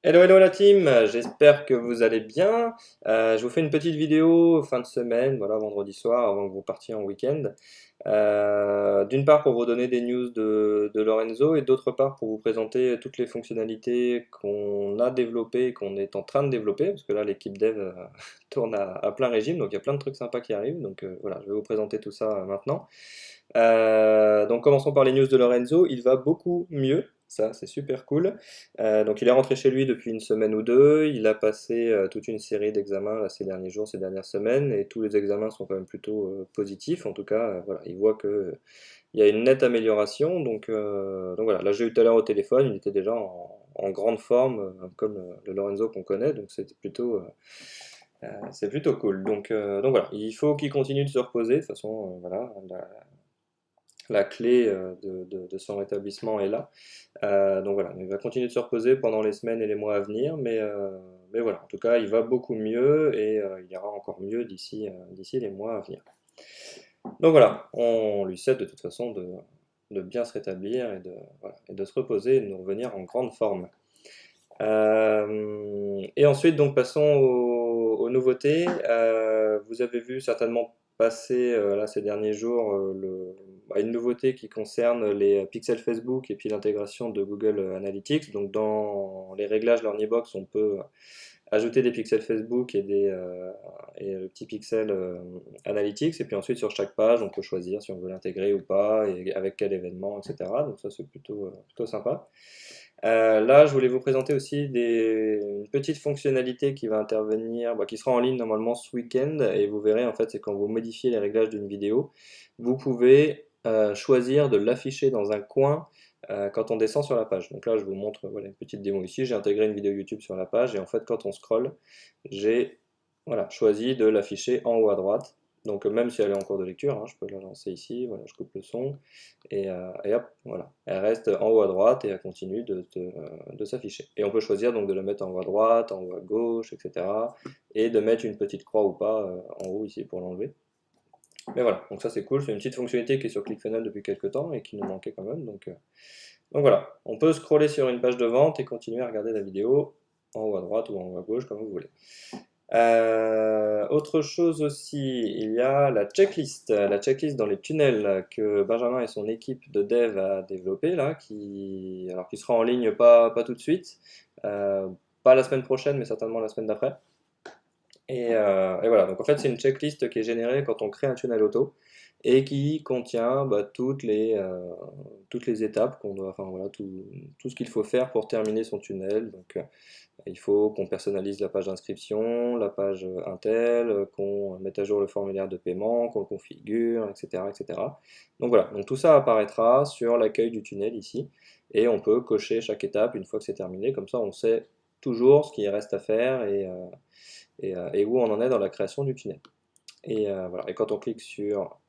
Hello, hello la team, j'espère que vous allez bien. Je vous fais une petite vidéo fin de semaine, voilà, vendredi soir, avant que vous partiez en week-end. D'une part pour vous donner des news de Lorenzo et d'autre part pour vous présenter toutes les fonctionnalités qu'on a développées et qu'on est en train de développer, parce que là l'équipe dev tourne à plein régime, donc il y a plein de trucs sympas qui arrivent. Donc voilà, je vais vous présenter tout ça maintenant. Donc commençons par les news de Lorenzo. Il va beaucoup mieux, ça c'est super cool. Donc il est rentré chez lui depuis une semaine ou deux. Il a passé toute une série d'examens là, ces derniers jours, ces dernières semaines, et tous les examens sont quand même plutôt positifs. En tout cas, voilà, il voit que il y a une nette amélioration. Donc voilà, là j'ai eu tout à l'heure au téléphone, il était déjà en grande forme, comme le Lorenzo qu'on connaît. Donc c'est plutôt cool. Donc voilà, il faut qu'il continue de se reposer. De toute façon, voilà, la clé de son rétablissement est là. Donc voilà, il va continuer de se reposer pendant les semaines et les mois à venir, mais voilà, en tout cas, il va beaucoup mieux et il ira encore mieux d'ici les mois à venir. Donc voilà, on lui souhaite de toute façon de bien se rétablir voilà, et de se reposer et de nous revenir en grande forme. Et ensuite, donc passons aux nouveautés. Vous avez vu certainement passer là ces derniers jours une nouveauté qui concerne les pixels Facebook et puis l'intégration de Google Analytics. Donc dans les réglages Learnybox, on peut ajouter des pixels Facebook et le petit pixel Analytics. Et puis ensuite sur chaque page, on peut choisir si on veut l'intégrer ou pas et avec quel événement, etc. Donc ça c'est plutôt sympa. Là, je voulais vous présenter aussi une petite fonctionnalité qui va intervenir, qui sera en ligne normalement ce week-end, et vous verrez en fait, c'est quand vous modifiez les réglages d'une vidéo, vous pouvez choisir de l'afficher dans un coin quand on descend sur la page. Donc là, je vous montre voilà, une petite démo ici, j'ai intégré une vidéo YouTube sur la page, et en fait, quand on scrolle, j'ai voilà, choisi de l'afficher en haut à droite. Donc même si elle est en cours de lecture, hein, je peux la lancer ici, voilà, je coupe le son, et hop, voilà. Elle reste en haut à droite et elle continue de s'afficher. Et on peut choisir donc de la mettre en haut à droite, en haut à gauche, etc. Et de mettre une petite croix ou pas en haut ici pour l'enlever. Mais voilà, donc ça c'est cool, c'est une petite fonctionnalité qui est sur ClickFunnels depuis quelques temps et qui nous manquait quand même. Donc voilà, on peut scroller sur une page de vente et continuer à regarder la vidéo en haut à droite ou en haut à gauche comme vous voulez. Autre chose aussi, il y a la checklist dans les tunnels que Benjamin et son équipe de dev a développé là, qui sera en ligne pas tout de suite, pas la semaine prochaine, mais certainement la semaine d'après. Et voilà, donc en fait c'est une checklist qui est générée quand on crée un tunnel auto et qui contient toutes les étapes qu'on doit, enfin voilà, tout ce qu'il faut faire pour terminer son tunnel. Donc il faut qu'on personnalise la page d'inscription, la page Intel, qu'on mette à jour le formulaire de paiement, qu'on le configure, etc., etc. Donc voilà, donc tout ça apparaîtra sur l'accueil du tunnel ici, et on peut cocher chaque étape une fois que c'est terminé, comme ça on sait toujours ce qu'il reste à faire et où on en est dans la création du tunnel. Voilà. Et quand on clique sur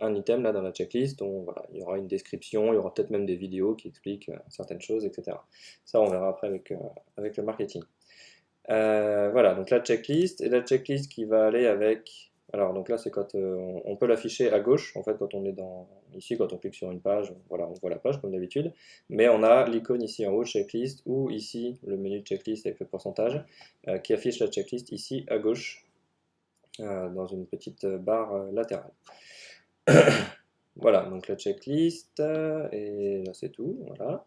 un item là dans la checklist, voilà, il y aura une description, il y aura peut-être même des vidéos qui expliquent certaines choses, etc. Ça, on verra après avec le marketing. Voilà, donc la checklist, et la checklist qui va aller avec. Alors, donc là, c'est quand on peut l'afficher à gauche, en fait, quand on est ici, quand on clique sur une page, voilà, on voit la page comme d'habitude, mais on a l'icône ici en haut, checklist, ou ici, le menu checklist avec le pourcentage, qui affiche la checklist ici à gauche, dans une petite barre latérale. Voilà, donc la checklist, et là c'est tout, voilà.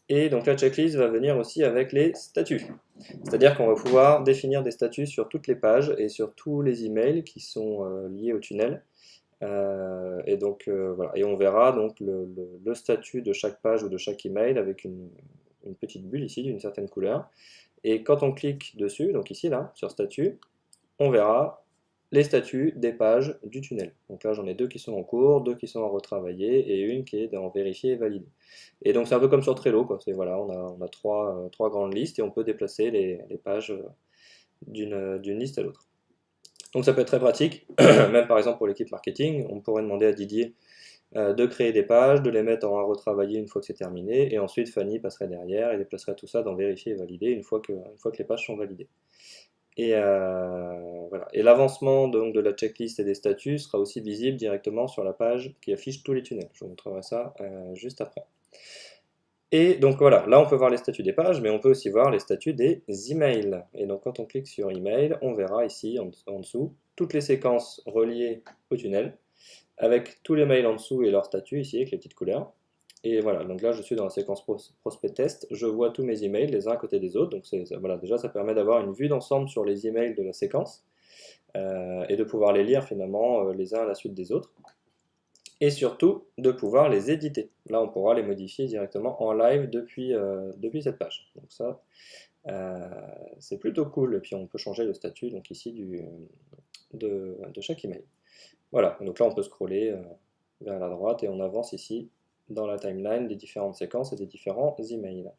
Et donc la checklist va venir aussi avec les statuts. C'est-à-dire qu'on va pouvoir définir des statuts sur toutes les pages et sur tous les emails qui sont liés au tunnel. Voilà. Et on verra donc le statut de chaque page ou de chaque email avec une petite bulle ici d'une certaine couleur. Et quand on clique dessus, donc ici là, sur statut, on verra les statuts des pages du tunnel. Donc là, j'en ai deux qui sont en cours, deux qui sont à retravailler et une qui est en vérifier et valider. Et donc c'est un peu comme sur Trello, quoi. Voilà, on a trois grandes listes et on peut déplacer les pages d'une liste à l'autre. Donc ça peut être très pratique, même par exemple pour l'équipe marketing, on pourrait demander à Didier de créer des pages, de les mettre en à retravailler une fois que c'est terminé, et ensuite Fanny passerait derrière et déplacerait tout ça dans vérifier et valider une fois que les pages sont validées. Voilà. Et l'avancement de la checklist et des statuts sera aussi visible directement sur la page qui affiche tous les tunnels. Je vous montrerai ça juste après. Et donc voilà, là on peut voir les statuts des pages, mais on peut aussi voir les statuts des emails. Et donc quand on clique sur email, on verra ici en dessous toutes les séquences reliées au tunnel, avec tous les mails en dessous et leurs statuts ici avec les petites couleurs. Et voilà, donc là je suis dans la séquence prospect test, je vois tous mes emails les uns à côté des autres, donc voilà, déjà ça permet d'avoir une vue d'ensemble sur les emails de la séquence, et de pouvoir les lire finalement les uns à la suite des autres. Et surtout de pouvoir les éditer. Là, on pourra les modifier directement en live depuis cette page. Donc ça, c'est plutôt cool. Et puis on peut changer le statut donc ici de chaque email. Voilà, donc là on peut scroller vers la droite et on avance ici dans la timeline des différentes séquences et des différents emails.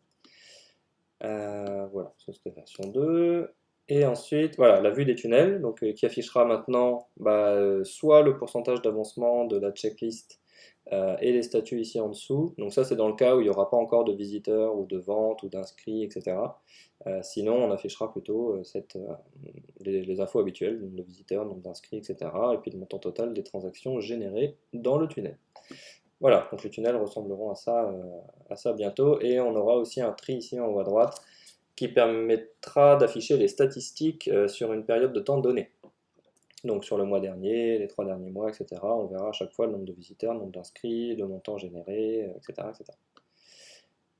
Voilà, ça c'était version 2. Et ensuite, voilà, la vue des tunnels, donc, qui affichera maintenant soit le pourcentage d'avancement de la checklist et les statuts ici en dessous. Donc ça c'est dans le cas où il n'y aura pas encore de visiteurs ou de ventes ou d'inscrits, etc. Sinon on affichera plutôt les infos habituelles, nombre de visiteurs, nombre d'inscrits, etc. Et puis le montant total des transactions générées dans le tunnel. Voilà, donc les tunnels ressembleront à ça bientôt, et on aura aussi un tri ici en haut à droite qui permettra d'afficher les statistiques sur une période de temps donnée. Donc sur le mois dernier, les 3 derniers mois, etc. On verra à chaque fois le nombre de visiteurs, le nombre d'inscrits, le montant généré, etc. etc.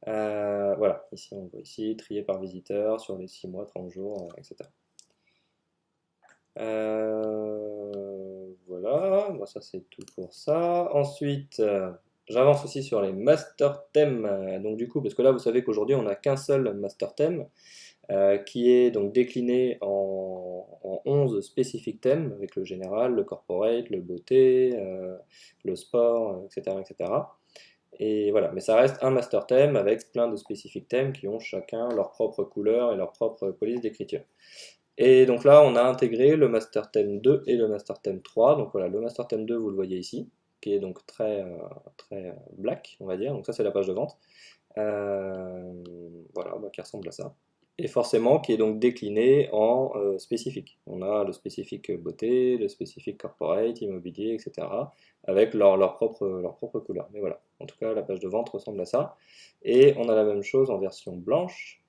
Voilà, ici on voit ici, trié par visiteur sur les 6 mois, 30 jours, etc. Voilà, bon, ça c'est tout pour ça. Ensuite, j'avance aussi sur les master thèmes. Donc du coup, parce que là vous savez qu'aujourd'hui on n'a qu'un seul master thème qui est donc décliné en 11 spécifiques thèmes avec le général, le corporate, le beauté, le sport, etc., etc. Et voilà, mais ça reste un master thème avec plein de spécifiques thèmes qui ont chacun leur propre couleur et leur propre police d'écriture. Et donc là, on a intégré le master thème 2 et le master thème 3. Donc voilà, le master thème 2, vous le voyez ici, qui est donc très black, on va dire. Donc ça, c'est la page de vente. Voilà, qui ressemble à ça. Et forcément, qui est donc décliné en spécifique. On a le spécifique beauté, le spécifique corporate, immobilier, etc. Avec leur propre couleur. Mais voilà, en tout cas, la page de vente ressemble à ça. Et on a la même chose en version blanche.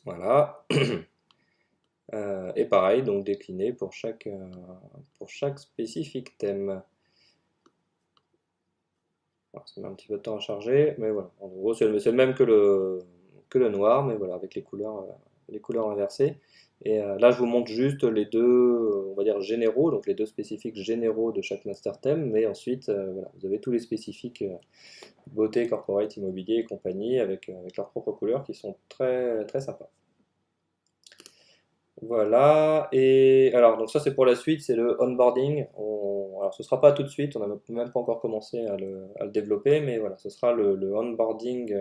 Voilà. Et pareil, donc décliné pour chaque spécifique thème. Alors, ça met un petit peu de temps à charger, mais voilà. En gros, c'est le même que le noir, mais voilà, avec les couleurs inversées. Et là, je vous montre juste les deux, on va dire, généraux, donc les deux spécifiques généraux de chaque master thème, mais ensuite, voilà, vous avez tous les spécifiques beauté, corporate, immobilier et compagnie, avec leurs propres couleurs qui sont très, très sympas. Voilà, et alors donc ça c'est pour la suite, c'est le onboarding. Alors ce sera pas tout de suite, on n'a même pas encore commencé à le développer, mais voilà, ce sera le onboarding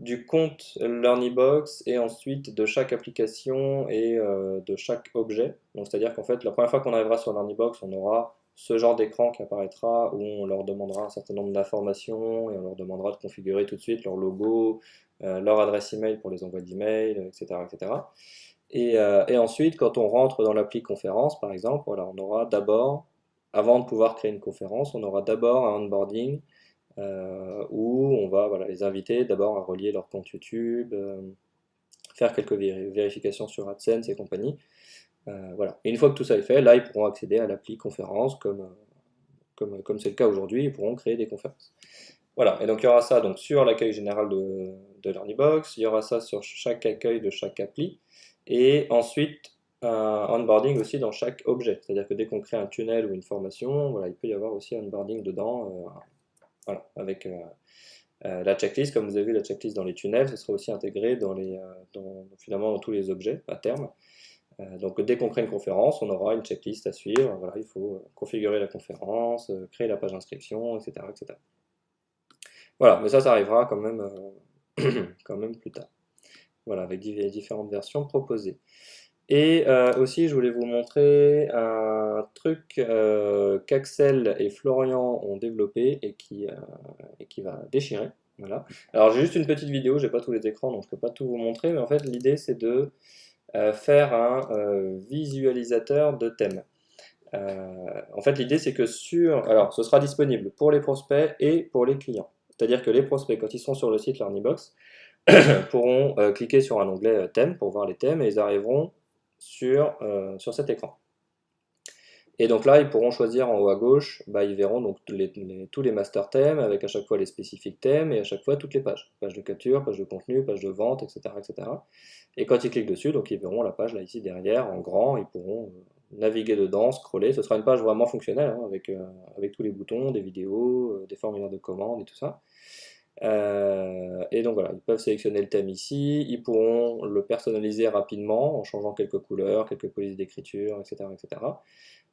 du compte LearnyBox et ensuite de chaque application et de chaque objet. Donc c'est-à-dire qu'en fait la première fois qu'on arrivera sur LearnyBox, on aura ce genre d'écran qui apparaîtra où on leur demandera un certain nombre d'informations et on leur demandera de configurer tout de suite leur logo, leur adresse email pour les envois d'email, etc., etc. Et ensuite, quand on rentre dans l'appli conférence, par exemple, voilà, on aura d'abord, avant de pouvoir créer une conférence, on aura d'abord un onboarding où on va voilà, les inviter d'abord à relier leur compte YouTube, faire quelques vérifications sur AdSense et compagnie. Voilà. Et une fois que tout ça est fait, là, ils pourront accéder à l'appli conférence comme c'est le cas aujourd'hui, ils pourront créer des conférences. Voilà, et donc il y aura ça donc, sur l'accueil général de LearnyBox, il y aura ça sur chaque accueil de chaque appli, et ensuite un onboarding aussi dans chaque objet. C'est-à-dire que dès qu'on crée un tunnel ou une formation, voilà, il peut y avoir aussi un onboarding dedans, voilà, avec la checklist. Comme vous avez vu, la checklist dans les tunnels, ce sera aussi intégré finalement dans tous les objets à terme. Donc dès qu'on crée une conférence, on aura une checklist à suivre. Voilà, il faut configurer la conférence, créer la page d'inscription, etc., etc. Voilà, mais ça arrivera quand même, quand même plus tard. Voilà, avec différentes versions proposées. Et aussi, je voulais vous montrer un truc qu'Axel et Florian ont développé et qui va déchirer. Voilà. Alors j'ai juste une petite vidéo, j'ai pas tous les écrans, donc je peux pas tout vous montrer, mais en fait l'idée c'est de faire un visualisateur de thèmes. En fait l'idée c'est que alors ce sera disponible pour les prospects et pour les clients. C'est-à-dire que les prospects, quand ils sont sur le site LearnyBox, pourront cliquer sur un onglet thème pour voir les thèmes et ils arriveront sur cet écran. Et donc là, ils pourront choisir en haut à gauche, bah, ils verront donc tous les master thèmes avec à chaque fois les spécifiques thèmes et à chaque fois toutes les pages. Page de capture, page de contenu, page de vente, etc. etc. Et quand ils cliquent dessus, donc ils verront la page là ici derrière en grand, ils pourront naviguer dedans, scroller. Ce sera une page vraiment fonctionnelle hein, avec tous les boutons, des vidéos, des formulaires de commande et tout ça. Et donc voilà, ils peuvent sélectionner le thème ici, ils pourront le personnaliser rapidement en changeant quelques couleurs, quelques polices d'écriture, etc., etc.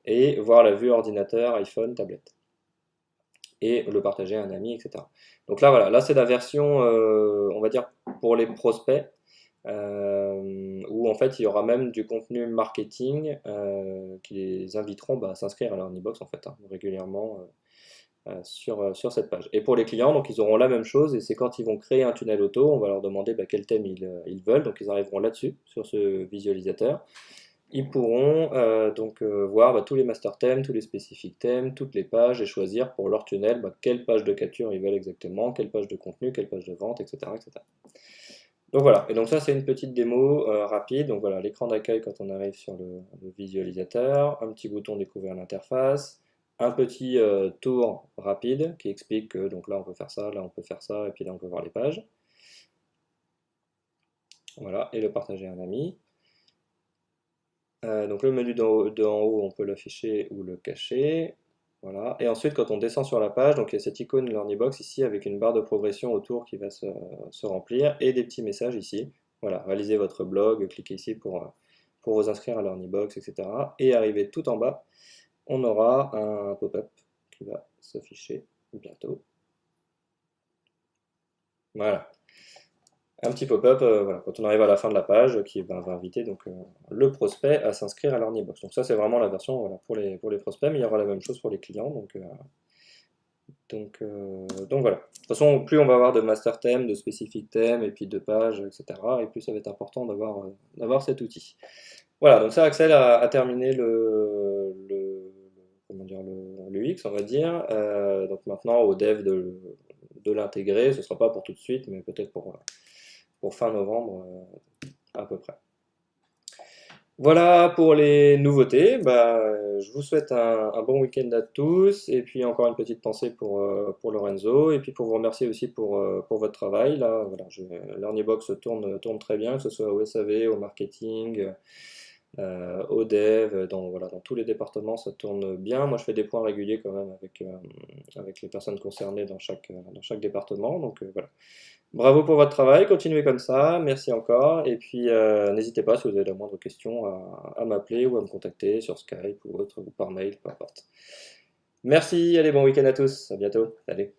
Et voir la vue ordinateur, iPhone, tablette. Et le partager à un ami, etc. Donc là, voilà, là c'est la version, on va dire, pour les prospects, où en fait il y aura même du contenu marketing qui les inviteront à s'inscrire à leur e-box en fait, hein, régulièrement sur cette page. Et pour les clients, donc ils auront la même chose, et c'est quand ils vont créer un tunnel auto, on va leur demander quel thème ils veulent, donc ils arriveront là-dessus, sur ce visualisateur. Ils pourront voir tous les master thèmes, tous les spécifiques thèmes, toutes les pages, et choisir pour leur tunnel quelle page de capture ils veulent exactement, quelle page de contenu, quelle page de vente, etc. etc. Donc voilà, et donc ça c'est une petite démo rapide. Donc voilà, l'écran d'accueil quand on arrive sur le visualisateur, un petit bouton découvrir l'interface, un petit tour rapide qui explique que donc là on peut faire ça, là on peut faire ça, et puis là on peut voir les pages. Voilà, et le partager à un ami. Donc le menu d'en haut, on peut l'afficher ou le cacher. Voilà. Et ensuite, quand on descend sur la page, donc il y a cette icône LearnyBox ici avec une barre de progression autour qui va se remplir et des petits messages ici. Voilà, réalisez votre blog, cliquez ici pour vous inscrire à LearnyBox, etc. Et arrivé tout en bas, on aura un pop-up qui va s'afficher bientôt. Voilà. Un petit pop-up voilà, quand on arrive à la fin de la page qui va inviter donc, le prospect à s'inscrire à LearnyBox. Donc ça c'est vraiment la version voilà, pour les prospects, mais il y aura la même chose pour les clients. Donc voilà. De toute façon, plus on va avoir de master thèmes, de spécifiques thèmes, et puis de pages, etc., et plus ça va être important d'avoir cet outil. Voilà, donc ça Axel a terminé comment dire, le UX, on va dire. Donc maintenant au dev de l'intégrer, ce ne sera pas pour tout de suite, mais peut-être pour fin novembre à peu près. Voilà pour les nouveautés. Je vous souhaite un bon week-end à tous. Et puis encore une petite pensée pour Lorenzo. Et puis pour vous remercier aussi pour votre travail. Là, voilà, LearnyBox tourne très bien, que ce soit au SAV, au marketing, au dev, dans tous les départements, ça tourne bien. Moi, je fais des points réguliers quand même avec les personnes concernées dans chaque département. Donc voilà. Bravo pour votre travail, continuez comme ça, merci encore, et puis n'hésitez pas si vous avez la moindre question à m'appeler ou à me contacter sur Skype ou autre, ou par mail, peu importe. Merci, allez, bon week-end à tous, à bientôt, allez.